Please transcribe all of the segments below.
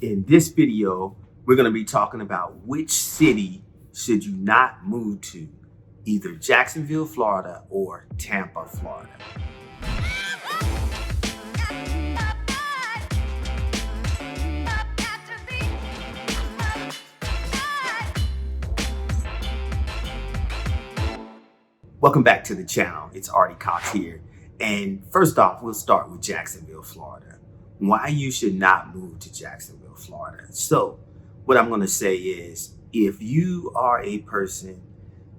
In this video, we're going to be talking about which city should you not move to, either Jacksonville, Florida or Tampa, Florida. Welcome back to the channel. It's Artie Cox here. And first off, we'll start with Jacksonville, Florida. Why you should not move to Jacksonville, Florida. So what I'm going to say is, if you are a person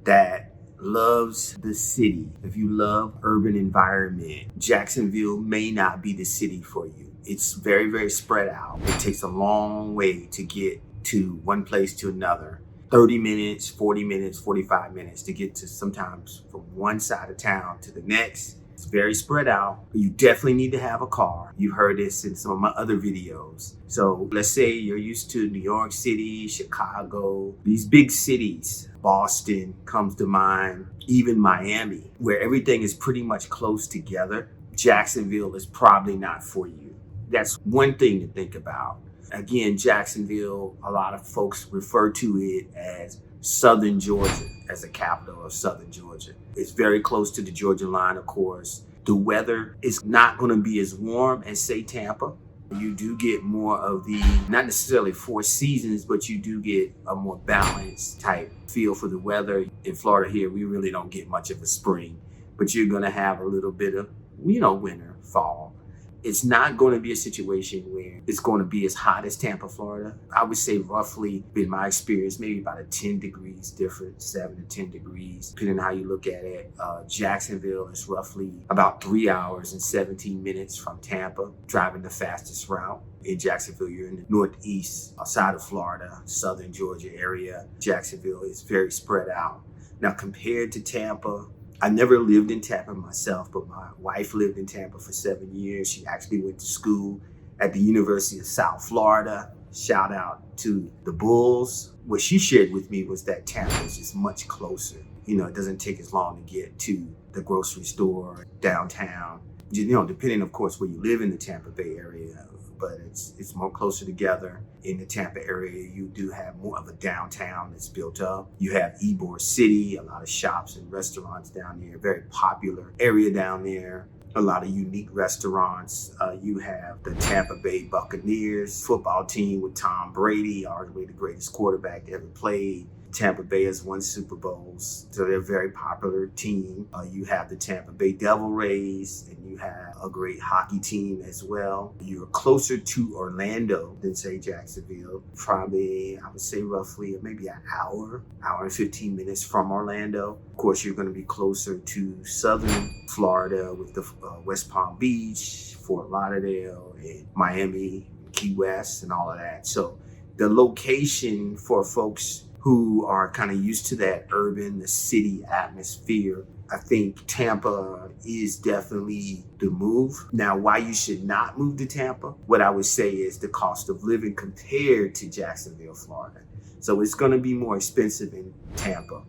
that loves the city, if you love urban environment, Jacksonville may not be the city for you. It's very, very spread out. It takes a long way to get to one place to another. 30 minutes, 40 minutes, 45 minutes to get to sometimes from one side of town to the next. It's very spread out. You definitely need to have a car. You heard this in some of my other videos. So let's say you're used to New York City, Chicago, these big cities. Boston comes to mind, even Miami, where everything is pretty much close together. Jacksonville is probably not for you. That's one thing to think about. Again, Jacksonville, a lot of folks refer to it as Southern Georgia, as the capital of Southern Georgia. It's very close to the Georgia line, of course. The weather is not going to be as warm as, say, Tampa. You do get more of the, not necessarily 4 seasons, but you do get a more balanced type feel for the weather. In Florida here, we really don't get much of a spring, but you're going to have a little bit of, winter, fall. It's not going to be a situation where it's going to be as hot as Tampa, Florida. I would say roughly, in my experience, maybe about a 10 degrees difference, 7 to 10 degrees, depending on how you look at it. Jacksonville is roughly about 3 hours and 17 minutes from Tampa, driving the fastest route. In Jacksonville, you're in the northeast side of Florida, southern Georgia area. Jacksonville is very spread out. Now, compared to Tampa, I never lived in Tampa myself, but my wife lived in Tampa for 7 years. She actually went to school at the University of South Florida. Shout out to the Bulls. What she shared with me was that Tampa is just much closer. It doesn't take as long to get to the grocery store, downtown. Depending, of course, where you live in the Tampa Bay area, but it's more closer together. In the Tampa area, you do have more of a downtown that's built up. You have Ybor City, a lot of shops and restaurants down there, very popular area down there. A lot of unique restaurants. You have the Tampa Bay Buccaneers football team with Tom Brady, arguably the greatest quarterback that ever played. Tampa Bay has won Super Bowls, so they're a very popular team. You have the Tampa Bay Devil Rays, and you have a great hockey team as well. You're closer to Orlando than, say, Jacksonville. Probably, I would say roughly maybe an hour and 15 minutes from Orlando. Of course, you're going to be closer to southern Florida with the West Palm Beach, Fort Lauderdale, and Miami, Key West, and all of that. So the location for folks who are kind of used to that the city atmosphere, I think Tampa is definitely the move. Now, why you should not move to Tampa, what I would say is the cost of living compared to Jacksonville, Florida. So it's going to be more expensive in Tampa.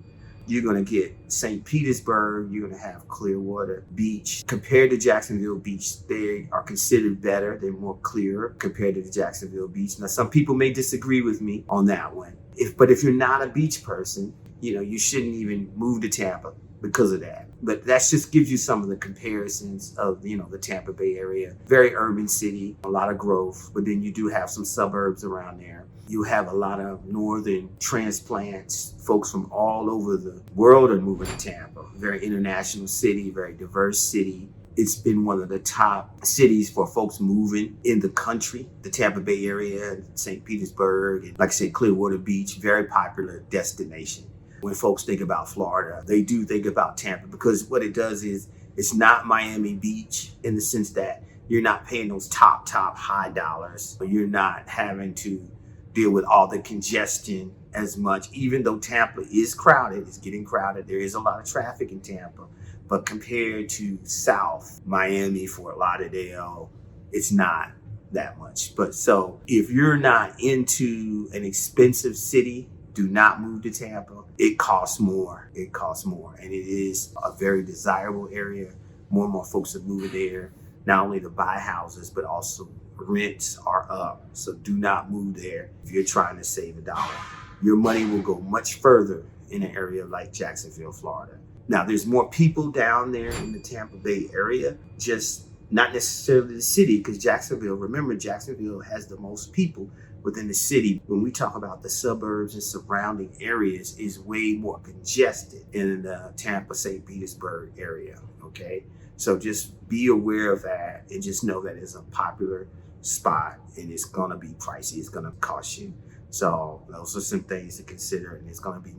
You're going to get St. Petersburg, you're going to have Clearwater Beach. Compared to Jacksonville Beach, they are considered better. They're more clearer compared to the Jacksonville Beach. Now, some people may disagree with me on that one. But if you're not a beach person, you shouldn't even move to Tampa because of that. But that just gives you some of the comparisons of, the Tampa Bay area. Very urban city, a lot of growth, but then you do have some suburbs around there. You have a lot of northern transplants. Folks from all over the world are moving to Tampa. Very international city, very diverse city. It's been one of the top cities for folks moving in the country. The Tampa Bay area, St. Petersburg, and like I said, Clearwater Beach, very popular destination. When folks think about Florida, they do think about Tampa because what it does is it's not Miami Beach in the sense that you're not paying those top high dollars, but you're not having to deal with all the congestion as much. Even though Tampa is crowded, it's getting crowded. There is a lot of traffic in Tampa. But compared to South Miami, Fort Lauderdale, it's not that much. But so if you're not into an expensive city, do not move to Tampa. It costs more. It costs more. And it is a very desirable area. More and more folks are moving there, not only to buy houses, but also rents are up. So do not move there if you're trying to save a dollar. Your money will go much further in an area like Jacksonville, Florida. Now, there's more people down there in the Tampa Bay area, just not necessarily the city, because Jacksonville, remember, Jacksonville has the most people within the city. When we talk about the suburbs and surrounding areas, is way more congested in the Tampa, St. Petersburg area, okay? So just be aware of that and just know that it's a popular spot and it's gonna be pricey, it's gonna cost you. So those are some things to consider, and it's gonna be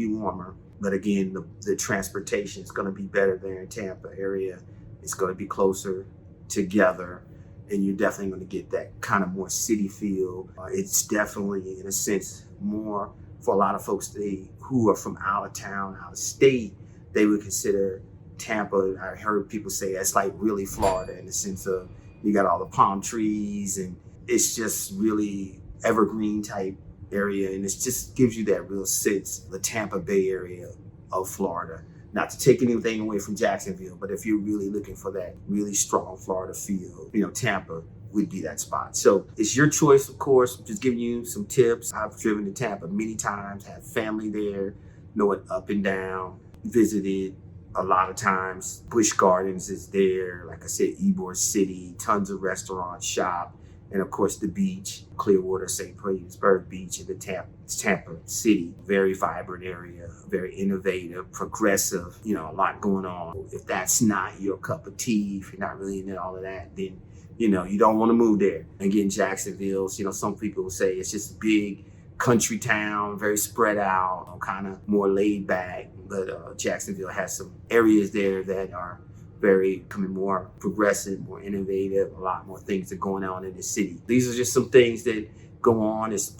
warmer. But again, the transportation is gonna be better there in Tampa area. It's gonna be closer together, and you're definitely gonna get that kind of more city feel. It's definitely, in a sense, more for a lot of folks who are from out of town, out of state, they would consider Tampa. I heard people say it's like really Florida in the sense of you got all the palm trees and it's just really evergreen type area, and it just gives you that real sense, the Tampa Bay area of Florida. Not to take anything away from Jacksonville, but if you're really looking for that really strong Florida feel, Tampa would be that spot. So it's your choice, of course. I'm just giving you some tips. I've driven to Tampa many times, have family there, know it up and down, visited a lot of times. Busch Gardens is there. Like I said, Ybor City, tons of restaurants, shop, and of course the beach, Clearwater, St. Petersburg Beach in the Tampa City. Very vibrant area, very innovative, progressive, a lot going on. If that's not your cup of tea, if you're not really into all of that, then, you don't want to move there. Again, Jacksonville, some people will say it's just a big country town, very spread out, kind of more laid back. But Jacksonville has some areas there that are becoming more progressive, more innovative, a lot more things are going on in the city. These are just some things that go on. It's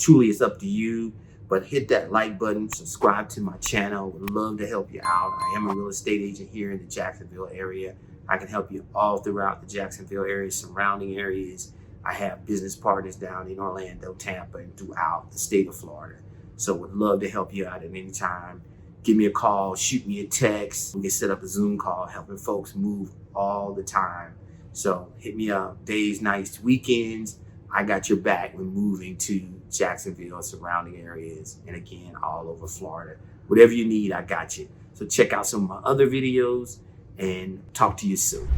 up to you, but hit that like button, subscribe to my channel. Would love to help you out. I am a real estate agent here in the Jacksonville area. I can help you all throughout the Jacksonville area, surrounding areas. I have business partners down in Orlando, Tampa, and throughout the state of Florida. So would love to help you out at any time. Give me a call, shoot me a text. We can set up a Zoom call, helping folks move all the time. So hit me up, days, nights, weekends. I got your back when moving to Jacksonville, surrounding areas, and again, all over Florida. Whatever you need, I got you. So check out some of my other videos and talk to you soon.